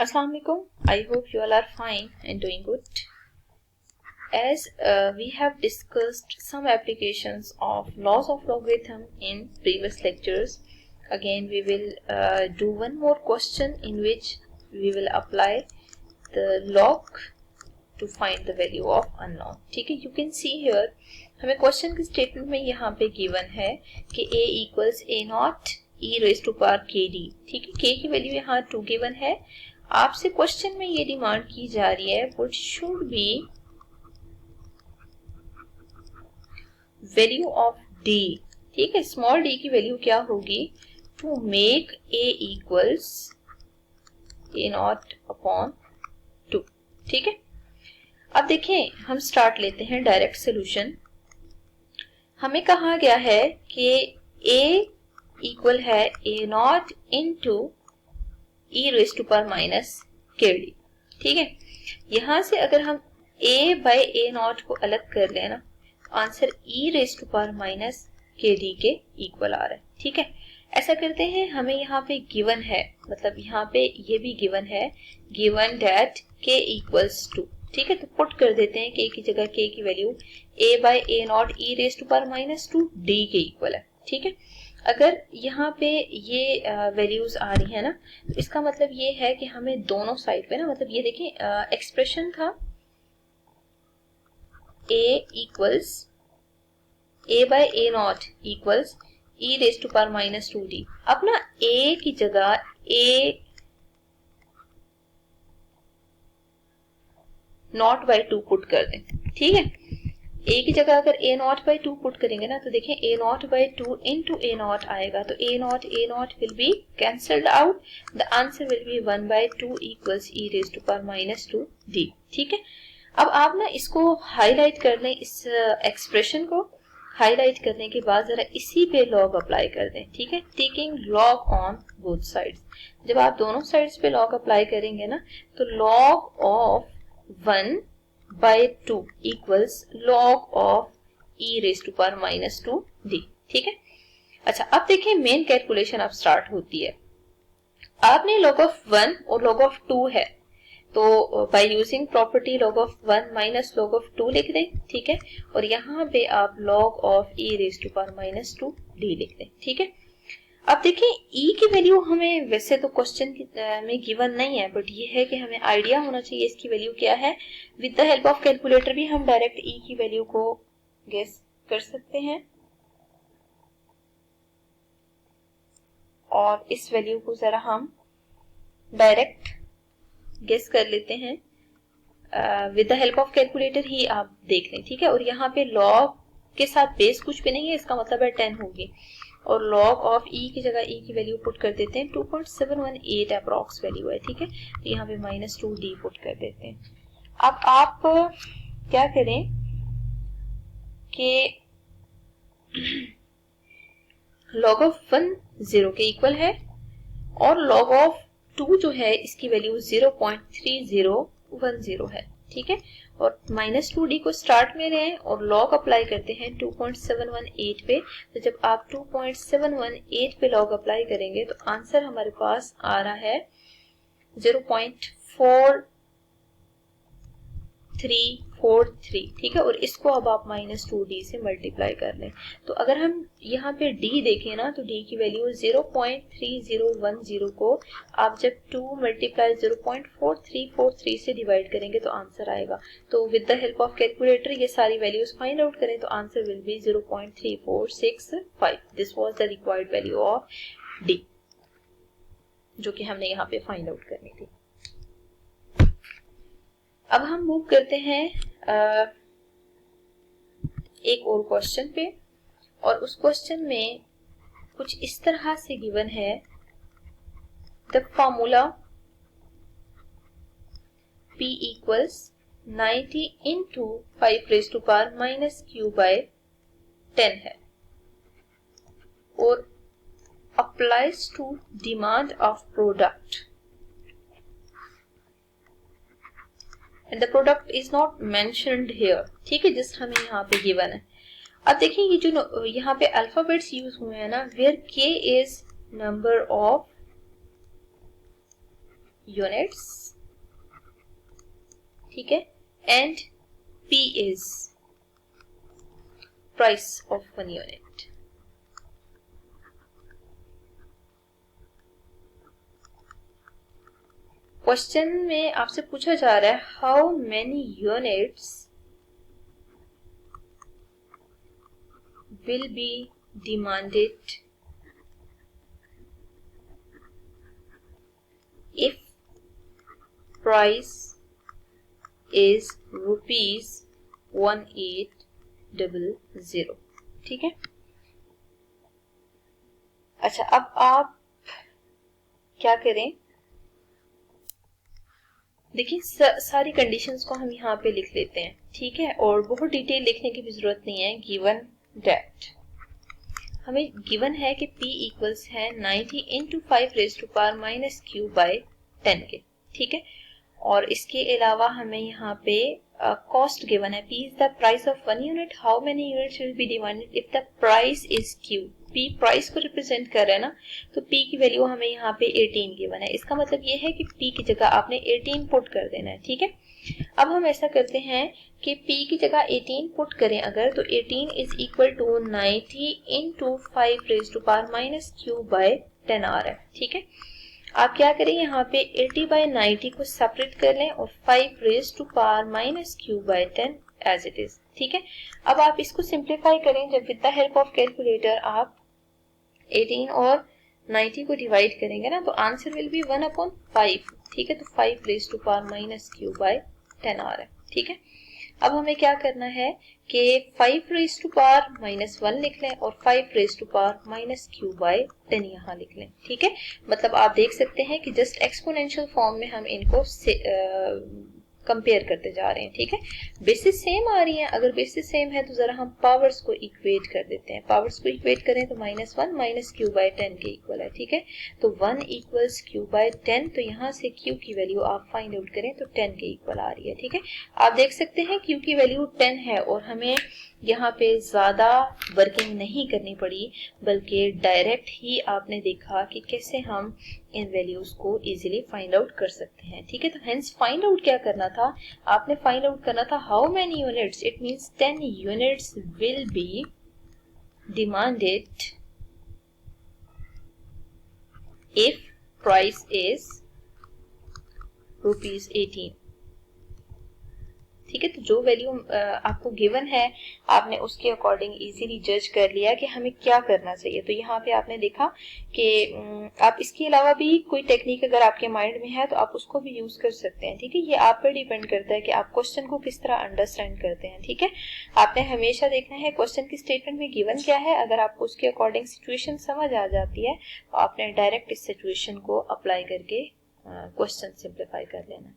Assalamu alaikum. I hope you all are fine and doing good. As we have discussed some applications of laws of logarithm in previous lectures, again we will do one more question in which we will apply the log to find the value of unknown. ठीक है, you can see here हमें question के statement में यहाँ पे given है कि a equals a naught e raised to power kd. ठीक है, k की वैल्यू यहाँ 2 गिवन है. आपसे क्वेश्चन में ये डिमांड की जा रही है what should be value of d. ठीक है, स्मॉल d की वैल्यू क्या होगी to make a equals a naught upon 2. ठीक है, अब देखें हम स्टार्ट लेते हैं डायरेक्ट सोल्यूशन. हमें कहा गया है कि a इक्वल है a naught into e raise to power minus kd. ठीक है, यहां से अगर हम a बाय a नॉट को अलग कर लें ना तो answer e raise to power minus kd के इक्वल आ रहा है. ठीक है, ऐसा करते हैं, हमें यहाँ पे गिवन है, मतलब यहाँ पे ये भी गिवन है, गिवन दैट k इक्वल्स 2. ठीक है, तो पुट कर देते हैं k की जगह k की वैल्यू a by a naught e raise to power minus 2 d के इक्वल है. ठीक है, अगर यहाँ पे ये वैल्यूज आ रही है ना तो इसका मतलब ये है कि हमें दोनों साइड पे ना, मतलब ये देखें एक्सप्रेशन था a equals a by a naught equals e raise to power minus 2d. अब ना a की जगह a नॉट बाय 2 पुट कर दें. ठीक है, a की जगह अगर a नॉट बाय 2 पुट करेंगे ना तो देखें a naught by 2 into a naught आएगा, तो a naught will be cancelled out. The answer will be 1 by 2 equals e raise to power minus 2d. ठीक है, अब आप ना इसको हाईलाइट कर लें, इस एक्सप्रेशन को हाईलाइट करने के बाद जरा इसी पे लॉग अप्लाई कर दें. ठीक है, taking log on both sides. जब आप दोनों साइड्स पे लॉग अप्लाई करेंगे ना तो log of 1 by 2 equals log of e raise to power minus 2d. ठीक है, अच्छा अब देखिए मेन कैलकुलेशन अब स्टार्ट होती है. आपने log ऑफ 1 और log ऑफ 2 है तो by using property log of 1 minus log of 2 लिख दें. ठीक है, और यहाँ पे आप log of e raise to power minus 2d लिख दें. ठीक है, अब देखिए e की वैल्यू हमें वैसे तो क्वेश्चन में गिवन नहीं है, बट ये है कि हमें आइडिया होना चाहिए इसकी वैल्यू क्या है. With the help of calculator भी हम डायरेक्ट e की वैल्यू को गेस कर सकते हैं और इस वैल्यू को जरा हम डायरेक्ट गेस कर लेते हैं. With the help of calculator ही आप देख लें. ठीक है, और यहाँ पे लॉग के साथ बेस कुछ भी नहीं है, इसका मतलब है 10 होगी, और log ऑफ e की जगह e की वैल्यू पुट कर देते हैं 2.718 अप्रॉक्स वैल्यू है. ठीक है, तो यहाँ पे माइनस 2d पुट कर देते हैं. अब आप क्या करें कि log ऑफ 1 0 के इक्वल है और log ऑफ 2 जो है इसकी वैल्यू 0.3010 है. ठीक है, और माइनस 2d को स्टार्ट में लें और लॉग अप्लाई करते हैं 2.718 पे. तो जब आप 2.718 पे लॉग अप्लाई करेंगे तो आंसर हमारे पास आ रहा है 0.4343. ठीक है, और इसको अब आप माइनस 2d से मल्टीप्लाई कर लें. तो अगर हम यहाँ पे d देखें ना तो d की वैल्यू 0.3010 को आप जब 2 मल्टीप्लाई 0.4343 से डिवाइड करेंगे तो आंसर आएगा. तो with the help of calculator ये सारी वैल्यूज फाइंड आउट करें तो answer will B 0.3465. This was the required value of d जो कि हमने यहाँ पे फाइंड आउट करनी थी. अब हम मूव करते हैं एक और क्वेश्चन पे, और उस क्वेश्चन में कुछ इस तरह से गिवन है the formula p equals 90 into 5 raise to power minus q by 10 है और applies to demand of product and the product is not mentioned here. ठीक है, जस्ट हमें यहाँ पे गिवन है. अब देखिए ये जो यहाँ पे अल्फाबेट्स यूज हुए हैं ना, where k is number of units, ठीक है, and P is price of 1 unit. Question में आपसे पूछा जा रहा है how many units will be demanded if price is ₹1800. ठीक है। अच्छा, अब आप क्या करें, देखिए सारी कंडीशंस को हम यहाँ पे लिख लेते हैं, ठीक है, और बहुत डिटेल लिखने की भी जरूरत नहीं है। गिवन डेट हमें गिवन है कि P इक्वल्स है 90 इंटू 5⁻⁻³ के, ठीक है, और इसके अलावा हमें यहाँ पे कॉस्ट गिवन है। P is the price of 1 unit, how many units will be demanded if the price is Q। P price को रिप्रेजेंट कर रहा है ना, तो P की वैल्यू हमें यहाँ पे 18 गिवन है। इसका मतलब ये है कि P की जगह आपने 18 पुट कर देना है, ठीक है। अब हम ऐसा करते हैं कि P की जगह 18 पुट करें अगर, तो 18 इज इक्वल टू 90 इंटू 5⁻³ आ रहा है, ठीक है। आप क्या करें, यहाँ पे 80/90 को सेपरेट कर लें और 5⁻³ एज इट इज, ठीक है। अब आप इसको सिंप्लीफाई करें, जब with the help of calculator आप 18 और 90 को डिवाइड करेंगे ना, तो आंसर विल बी 1/5, ठीक है। तो 5⁻³ आ रहा है, ठीक है। अब हमें क्या करना है कि 5⁻⁻1 लिख लें और 5⁻³ यहाँ लिख लें, ठीक है। मतलब आप देख सकते हैं कि जस्ट एक्सपोनेंशियल फॉर्म में हम इनको कंपेयर करते जा रहे हैं, ठीक है। बेसिस सेम आ रही है, अगर बेसिस सेम है तो जरा हम पावर्स को इक्वेट कर देते हैं। पावर्स को इक्वेट करें तो -1 -Q/10 के इक्वल है, ठीक है। तो 1 इक्वल्स Q/10, तो यहाँ से Q की वैल्यू आप फाइंड आउट करें तो 10 के इक्वल आ रही है, ठीक है। आप देख सकते हैं Q की वैल्यू 10 है और हमें यहाँ पे ज्यादा वर्किंग नहीं करनी पड़ी, बल्कि डायरेक्ट ही आपने देखा कि कैसे हम इन वैल्यूज को इजीली फाइंड आउट कर सकते हैं, ठीक है। तो हेंस फाइंड आउट क्या करना था, आपने फाइंड आउट करना था how many units, it means 10 units will be demanded if price is ₹18, ठीक है। तो जो वैल्यू आपको गिवन है, आपने उसके अकॉर्डिंग इजीली जज कर लिया कि हमें क्या करना चाहिए। तो यहाँ पे आपने देखा कि आप इसके अलावा भी कोई टेक्निक अगर आपके माइंड में है तो आप उसको भी यूज कर सकते हैं, ठीक है। ये आप पर डिपेंड करता है कि आप क्वेश्चन को किस तरह अंडरस्टैंड करते हैं, ठीक है। आपने हमेशा देखना है क्वेश्चन की स्टेटमेंट में गिवन क्या है, अगर आपको उसके अकॉर्डिंग सिचुएशन समझ आ जाती है तो आपने डायरेक्ट इस सिचुएशन को अप्लाई करके क्वेश्चन सिंप्लीफाई कर लेना।